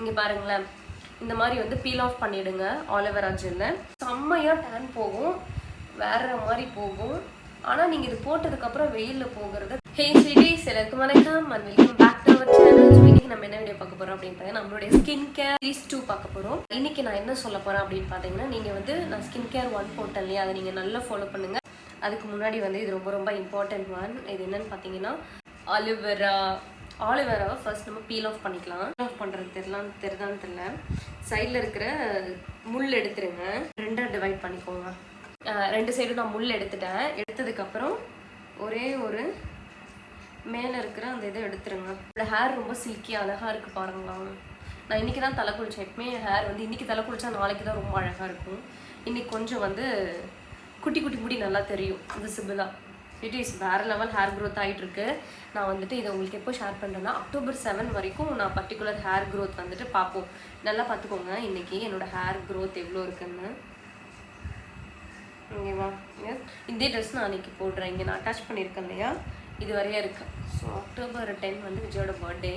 இங்கே பாருங்களேன், இந்த மாதிரி வந்து பீல் ஆஃப் பண்ணிவிடுங்க. ஆலிவேரா ஜெல்லை செம்மையாக டேன் போகும், வேறு மாதிரி போகும். ஆனால் நீங்கள் இது போட்டதுக்கப்புறம் வெயிலில் போகிறது. ஹே ஸ்வீட்டீஸ், எல்லாருக்கும் வணக்கம் and welcome back to our channel. So இன்னைக்கு நம்ம என்ன வீடியோ பார்க்க போகிறோம் அப்படின்னு பார்த்தீங்கன்னா, நம்மளுடைய ஸ்கின் கேர் சீரீஸ் 2 பார்க்க போகிறோம். இன்னைக்கு நான் என்ன சொல்ல போகிறேன் அப்படின்னு பார்த்தீங்கன்னா, நீங்கள் வந்து நான் ஸ்கின் கேர் 1 போட்டேன் இல்லையா, அதை நீங்கள் நல்லா ஃபாலோ பண்ணுங்கள். அதுக்கு முன்னாடி வந்து இது ரொம்ப ரொம்ப இம்பார்ட்டன்ட் ஒன். இது என்னன்னு பார்த்தீங்கன்னா, ஆலிவேராவை ஃபர்ஸ்ட் நம்ம பீல் ஆஃப் பண்ணிக்கலாம். பீல் ஆஃப் பண்ணுறது தெரிதான்னு தெரியல. சைடில் இருக்கிற முள் எடுத்துருங்க, ரெண்டாக டிவைட் பண்ணிக்கோங்க. 2 சைடும் நான் முள் எடுத்துட்டேன். எடுத்ததுக்கப்புறம் ஒரே ஒரு மேலே இருக்கிற அந்த இதை எடுத்துருங்க. என்னோட ஹேர் ரொம்ப சில்கியாக அழகாக இருக்குது பாருங்களா. நான் இன்றைக்கி தான் தலை குளித்தேன். எப்பவுமே ஹேர் வந்து இன்றைக்கி தலை குளித்தா நாளைக்கு தான் ரொம்ப அழகாக இருக்கும். இன்றைக்கி கொஞ்சம் வந்து குட்டி குட்டி முடி நல்லா தெரியும் விசிபிளாக. இட் இஸ் வேறு லெவல் ஹேர் க்ரோத் ஆகிட்டுருக்கு. நான் வந்துட்டு இதை உங்களுக்கு எப்போ ஷேர் பண்ணுறேன்னா, அக்டோபர் 7 வரைக்கும் நான் பர்டிகுலர் ஹேர் க்ரோத் வந்துட்டு பார்ப்போம். நல்லா பார்த்துக்கோங்க இன்றைக்கி என்னோடய ஹேர் க்ரோத் எவ்வளோ இருக்குன்னு. ஓகேவா? இதே ட்ரெஸ் நான் அன்றைக்கி போடுறேன். இங்கே நான் அட்டாச் பண்ணியிருக்கேன் இல்லையா, இது வரையா இருக்குது. ஸோ அக்டோபர் 10 வந்து விஜயோட பர்த்டே,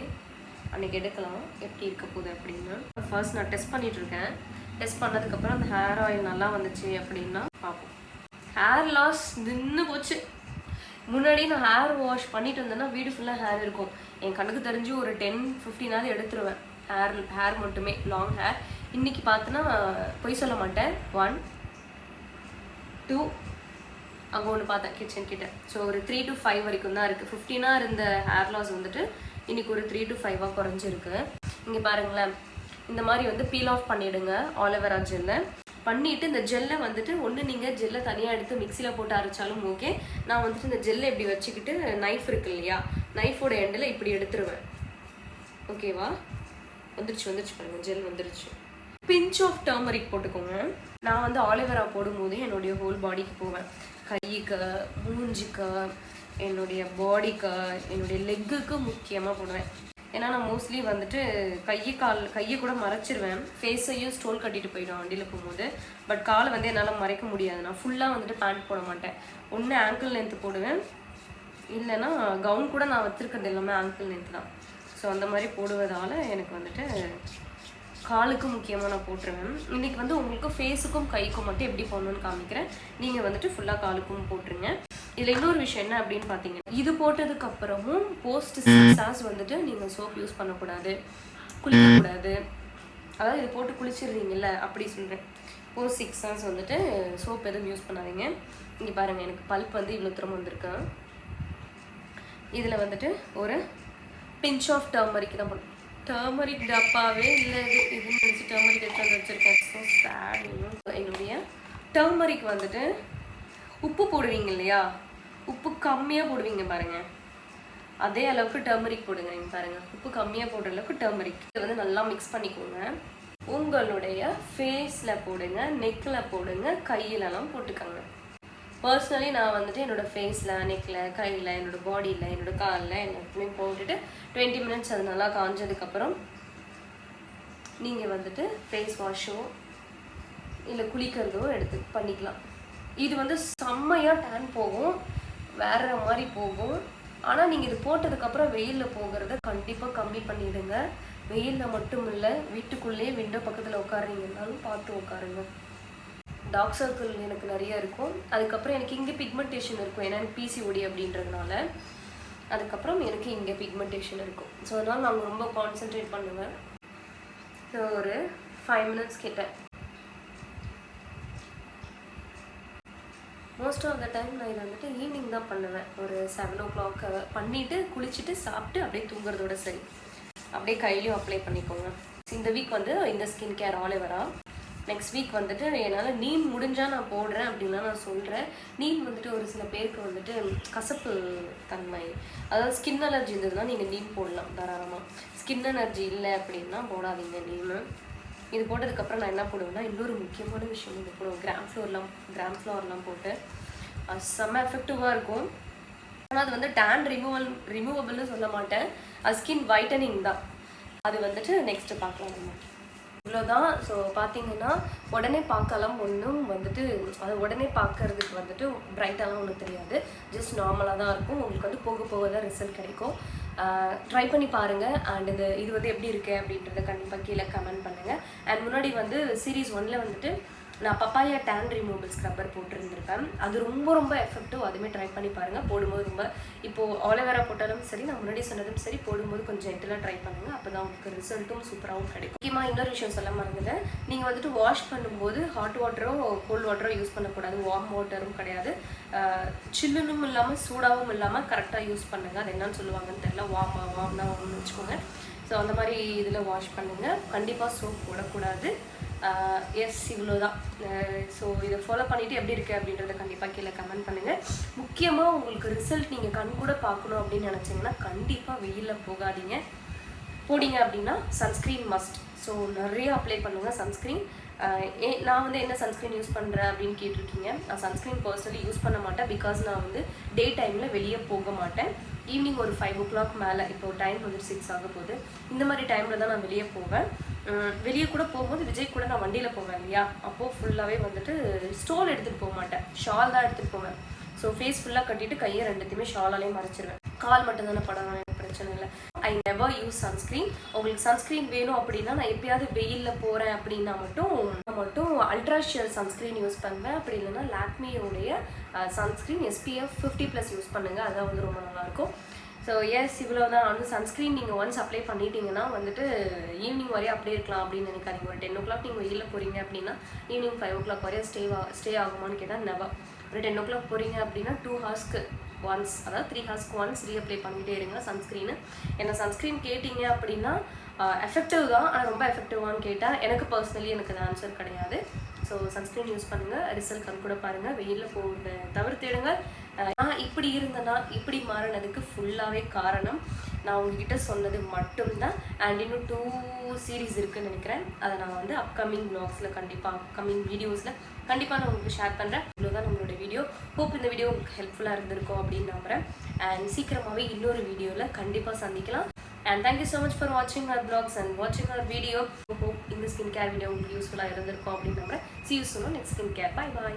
அன்றைக்கி எடுக்கலாம் எப்படி இருக்க போகுது அப்படின்னு. ஃபர்ஸ்ட் நான் டெஸ்ட் பண்ணிகிட்ருக்கேன். டெஸ்ட் பண்ணதுக்கப்புறம் அந்த ஹேர் ஆயில் நல்லா வந்துச்சு அப்படின்னா பார்ப்போம். ஹேர் லாஸ் நின்று போச்சு. முன்னாடி நான் ஹேர் வாஷ் பண்ணிட்டு வந்தேன்னா வீடு ஃபுல்லாக ஹேர் இருக்கும். என் கண்ணுக்கு தெரிஞ்சு ஒரு 10-15 எடுத்துருவேன் ஹேர் மட்டுமே, லாங் ஹேர். இன்றைக்கி பார்த்தோன்னா பொய் சொல்ல மாட்டேன், 1 2 அங்கே ஒன்று பார்த்தேன் கிச்சன் கிட்ட. ஸோ ஒரு 3 to 5 வரைக்கும் தான் இருக்குது. 15 இருந்த ஹேர் லாஸ் வந்துட்டு இன்றைக்கி ஒரு 3 to 5 குறைஞ்சிருக்கு. இங்கே பாருங்களேன், இந்த மாதிரி வந்து பீல் ஆஃப் பண்ணிவிடுங்க ஆலிவேரா ஜெல்லை. பண்ணிவிட்டு இந்த ஜெல்லை வந்துட்டு ஒன்று நீங்கள் ஜெல்லை தனியாக எடுத்து மிக்சியில் போட்டு அரைச்சாலும் ஓகே. நான் வந்துட்டு இந்த ஜெல்லை இப்படி வச்சுக்கிட்டு நைஃப் இருக்கு இல்லையா, நைஃபோட எண்டில் இப்படி எடுத்துருவேன். ஓகேவா? வந்துருச்சு பாருங்கள், ஜெல் வந்துருச்சு. பிஞ்ச் ஆஃப் டர்மரிக் போட்டுக்கோங்க. நான் வந்து ஆலிவேரா போடும்போது என்னுடைய ஹோல் பாடிக்கு போவேன். கைக்கு, மூஞ்சிக்கு, என்னுடைய பாடிக்கு, என்னுடைய லெக்குக்கு முக்கியமாக போடுவேன். ஏன்னா நான் மோஸ்ட்லி வந்துட்டு கையை கூட மறைச்சிருவேன். ஃபேஸையும் ஸ்டோல் கட்டிட்டு போயிடுவேன் வண்டியில் போகும்போது. பட் காலை வந்து என்னால் மறைக்க முடியாது. நான் ஃபுல்லாக வந்துட்டு பேண்ட் போட மாட்டேன். ஒன்று ஆங்கிள் லென்த்து போடுவேன், இல்லைன்னா கவுன் கூட நான் வச்சுருக்கிறது எல்லாமே ஆங்கிள் லென்த்து தான். ஸோ அந்த மாதிரி போடுவதால் எனக்கு வந்துட்டு காலுக்கு முக்கியமாக நான் போட்டுருவேன். இன்றைக்கி வந்து உங்களுக்கு ஃபேஸுக்கும் கைக்கும் மட்டும் எப்படி போடணும்னு காமிக்கிறேன். நீங்கள் வந்துட்டு ஃபுல்லாக காலுக்கும் போட்டுருங்க. இதில் இன்னொரு விஷயம் என்ன அப்படின்னு பார்த்தீங்கன்னா, இது போட்டதுக்கப்புறமும் போஸ்ட் 6 hours வந்துட்டு நீங்கள் சோப் யூஸ் பண்ணக்கூடாது, குளிக்கக்கூடாது. அதாவது இது போட்டு குளிச்சிடுறீங்கல்ல அப்படி சொல்கிறேன். போஸ்ட் 6 hours வந்துட்டு சோப் எதுவும் யூஸ் பண்ணாதீங்க. இங்கே பாருங்கள், எனக்கு பல்ப் வந்து இவ்வளோ தூரம் வந்திருக்கேன். இதில் வந்துட்டு ஒரு பிஞ்ச் ஆஃப் டர்மரிக் தான் போடணும். டர்மரிக் டப்பாவே இல்லை, இதுன்னு நினச்சி டர்மரிக் எடுத்து வச்சுருக்கேன். So sad. என்னுடைய டர்மரிக் வந்துட்டு உப்பு போடுவீங்க இல்லையா, உப்பு கம்மியாக போடுவீங்க பாருங்கள், அதே அளவுக்கு டர்மரிக் போடுங்க. நீங்கள் பாருங்கள், உப்பு கம்மியாக போடுற அளவுக்கு டர்மரிக். இதை வந்து நல்லா மிக்ஸ் பண்ணிக்கோங்க. உங்களுடைய ஃபேஸில் போடுங்க, நெக்கில் போடுங்க, கையிலலாம் போட்டுக்கோங்க. பர்சனலி நான் வந்துட்டு என்னோடய ஃபேஸில், நெக்கில், கையில், என்னோடய பாடியில், என்னோடய காலில் எல்லாத்துமே போட்டுட்டு 20 minutes அது நல்லா காஞ்சதுக்கப்புறம் நீங்கள் வந்துட்டு ஃபேஸ் வாஷோ இல்லை குளிக்கிறதோ எடுத்து பண்ணிக்கலாம். இது வந்து செம்மையாக டேன் போகும், வேறு மாதிரி போகும். ஆனால் நீங்கள் இது போட்டதுக்கப்புறம் வெயிலில் போகிறத கண்டிப்பாக கம்மி பண்ணிவிடுங்க. வெயிலில் மட்டும் இல்லை, வீட்டுக்குள்ளேயே விண்டோ பக்கத்தில் உட்காருங்கன்னாலும் பார்த்து உட்காருங்க. டார்க் சர்க்கிள் எனக்கு நிறைய இருக்கும். அதுக்கப்புறம் எனக்கு இங்கே பிக்மெண்டேஷன் இருக்கும், ஏன்னா எனக்கு பிசிஓடி அப்படின்றதுனால. அதுக்கப்புறம் எனக்கு இங்கே பிக்மெண்டேஷன் இருக்கும். ஸோ அதனால் நான் ரொம்ப கான்சென்ட்ரேட் பண்ணுவேன். ஸோ ஒரு 5 minutes கிட்ட. மோஸ்ட் ஆஃப் த டைம் நான் இதை வந்துட்டு ஈவினிங் தான் பண்ணுவேன். ஒரு 7 o'clock பண்ணிவிட்டு குளிச்சுட்டு சாப்பிட்டு அப்படியே தூங்குறதோட சரி. அப்படியே கையிலையும் அப்ளை பண்ணிக்கோங்க. இந்த வீக் வந்து இந்த skin care aloe vera. Next week வந்துட்டு என்னால் நீம் முடிஞ்சால் நான் போடுறேன் அப்படின்லாம் நான் சொல்கிறேன். நீம் வந்துட்டு ஒரு சில பேருக்கு வந்துட்டு கசப்பு தன்மை, அதாவது ஸ்கின் அலர்ஜி இருந்ததுன்னா நீங்கள் நீம் போடலாம் தாராளமாக. ஸ்கின் அலர்ஜி இல்லை அப்படின்னா போடாதீங்க நீம். இது போட்டதுக்கப்புறம் நான் என்ன போடுவேன்னா, இன்னொரு முக்கியமான விஷயம் இது போடுவேன். கிராம் ஃப்ளவர்லாம் போட்டு செம்ம எஃபெக்டிவாக இருக்கும். ஆனால் அது வந்து டேன் ரிமூவபிள்னு சொல்ல மாட்டேன், அது ஸ்கின் வைட்டனிங் தான். அது வந்துட்டு நெக்ஸ்ட்டு பார்க்கலாம் நம்ம. இவ்வளோதான். ஸோ பார்த்தீங்கன்னா உடனே பார்க்கலாம் ஒன்றும் வந்துட்டு, அது உடனே பார்க்கறதுக்கு வந்துட்டு பிரைட்டாலாம் ஒன்றும் தெரியாது, ஜஸ்ட் நார்மலாக தான் இருக்கும். உங்களுக்கு வந்து போக போக தான் ரிசல்ட் கிடைக்கும். ட்ரை பண்ணி பாருங்கள். அண்ட் இது வந்து எப்படி இருக்குது அப்படின்றத கண்டிப்பாக கீழே கமெண்ட் பண்ணுங்கள். அண்ட் முன்னாடி வந்து சீரீஸ் 1ல் வந்துட்டு நான் பப்பாயா டேன் ரிமூவல் ஸ்க்ரப்பர் போட்டிருந்திருப்பேன். அது ரொம்ப எஃபெக்டிவ். அதுவுமே ட்ரை பண்ணி பாருங்கள். போடும்போது ரொம்ப இப்போது ஆலோவேரா போட்டாலும் சரி, நான் முன்னாடி சொன்னதும் சரி, போடும்போது கொஞ்சம் ஜென்டலாக ட்ரை பண்ணுங்கள். அப்போ தான் உங்களுக்கு ரிசல்ட்டும் சூப்பராகவும் கிடைக்கும். முக்கியமாக இன்னொரு விஷயம் சொல்ல மறந்துட்டேன். நீங்கள் வந்துட்டு வாஷ் பண்ணும்போது ஹாட் வாட்டரோ கோல்டு வாட்டரோ யூஸ் பண்ணக்கூடாது. வார்ம் வாட்டரும் கிடையாது, சில்லுனும் இல்லாமல் சூடாகவும் இல்லாமல் கரெக்டாக யூஸ் பண்ணுங்கள். அது என்னன்னு சொல்லுவாங்கன்னு தெரியல. வார்ம்னா வார்ம்னு வச்சுக்கோங்க. ஸோ அந்த மாதிரி இதில் வாஷ் பண்ணுங்கள். கண்டிப்பாக சோப் போடக்கூடாது. எஸ், இவ்வளோதான். ஸோ இதை ஃபாலோ பண்ணிவிட்டு எப்படி இருக்குது அப்படின்றத கண்டிப்பாக கீழே கமெண்ட் பண்ணுங்கள். முக்கியமாக உங்களுக்கு ரிசல்ட் நீங்கள் கண் கூட பார்க்கணும் அப்படின்னு நினச்சிங்கன்னா கண்டிப்பாக வெயிலில் போகாதீங்க. போடிங்க அப்படின்னா சன்ஸ்க்ரீன் மஸ்ட். ஸோ நிறைய அப்ளை பண்ணுங்கள் சன்ஸ்க்ரீன். நான் வந்து என்ன சன்ஸ்க்ரீன் யூஸ் பண்ணுறேன் அப்படின்னு கேட்டிருக்கீங்க. நான் சன்ஸ்க்ரீன் பர்சனலி யூஸ் பண்ண மாட்டேன். பிகாஸ் நான் வந்து டே டைமில் வெளியே போக மாட்டேன். ஈவினிங் ஒரு 5 o'clock மேலே, இப்போ டைம் வந்து 6 ஆக போகுது, இந்த மாதிரி டைமில் தான் நான் வெளியே போவேன். வெளியே கூட போகும்போது விஜய் கூட நான் வண்டியில் போவேன் இல்லையா, அப்போது ஃபுல்லாகவே வந்துட்டு ஸ்டோல் எடுத்துகிட்டு போக மாட்டேன், ஷால் தான் எடுத்துகிட்டு போவேன். ஸோ ஃபேஸ் ஃபுல்லாக கட்டிட்டு கையை ரெண்டுத்தையுமே ஷாலாலேயே மறைச்சிருவேன். கால் மட்டும் தானே படம், எனக்கு பிரச்சனை இல்லை. I never use sunscreen. உங்களுக்கு சன்ஸ்க்ரீன் வேணும் அப்படின்னா, நான் எப்பயாவது வெயிலில் போகிறேன் அப்படின்னா மட்டும் அல்ட்ராஷியல் சன்ஸ்க்ரீன் யூஸ் பண்ணுவேன். அப்படி இல்லைன்னா லாக்மியோடைய சன்ஸ்க்ரீன் SPF 50+ யூஸ் பண்ணுங்கள். அதான் வந்து ரொம்ப நல்லாயிருக்கும். ஸோ எஸ், இவ்வளோ தான். வந்து சன்ஸ்க்ரீன் நீங்கள் ஒன்ஸ் அப்ளை பண்ணிட்டீங்கன்னா வந்துட்டு ஈவினிங் வரையும் அப்படியே இருக்கலாம் அப்படின்னு நினைக்காதீங்க. ஒரு 10 o'clock நீங்கள் வெயிலில் போகிறீங்க அப்படின்னா ஈவினிங் 5 o'clock வரையும் ஸ்டே ஆகுமான்னு கேட்டால் நெவர். ஒரு 10 o'clock போகிறீங்க அப்படின்னா 2 ஹார்ஸ்க்கு ஒன்ஸ், அதாவது 3 ஹார்ஸ்க்கு ஒன்ஸ் ரீஅப்ளை பண்ணிகிட்டே இருங்க சன்ஸ்க்ரீனு. என்ன சன்ஸ்க்ரீன் கேட்டிங்க அப்படின்னா எஃபெக்டிவ் தான், ஆனால் ரொம்ப எஃபெக்டிவான்னு கேட்டால் எனக்கு பர்சனலி எனக்கு அது ஆன்சர் கிடையாது. ஸோ சன்ஸ்க்ரீன் யூஸ் பண்ணுங்கள், ரிசல்ட் கண் கூட பாருங்கள். வெயிலில் போகிறத தவிர்த்திடுங்க. நான் இப்படி இருந்தேன்னா இப்படி மாறினதுக்கு ஃபுல்லாகவே காரணம் நான் உங்ககிட்ட சொன்னது மட்டும்தான். அண்ட் இன்னும் 2 சீரீஸ் இருக்குதுன்னு நினைக்கிறேன். அதை நான் வந்து அப்கமிங் வ்ளாக்ஸில் கண்டிப்பாக, அப்கமிங் வீடியோஸில் கண்டிப்பாக நான் உங்களுக்கு ஷேர் பண்ணுறேன். இவ்வளோதான் நம்மளோட வீடியோ. ஹோப் இந்த வீடியோ உங்களுக்கு ஹெல்ப்ஃபுல்லாக இருந்திருக்கும் அப்படின்னு நம்புகிறேன். அண்ட் சீக்கிரமாகவே இன்னொரு வீடியோவில் கண்டிப்பாக சந்திக்கலாம். And thank you so much for watching our vlogs and watching our video. Hope in the skincare video உங்களுக்கு யூஸ்ஃபுல்லாக இருந்திருக்கும் அப்படின்னு நம்புகிறேன். See you soon on next skincare. Bye bye.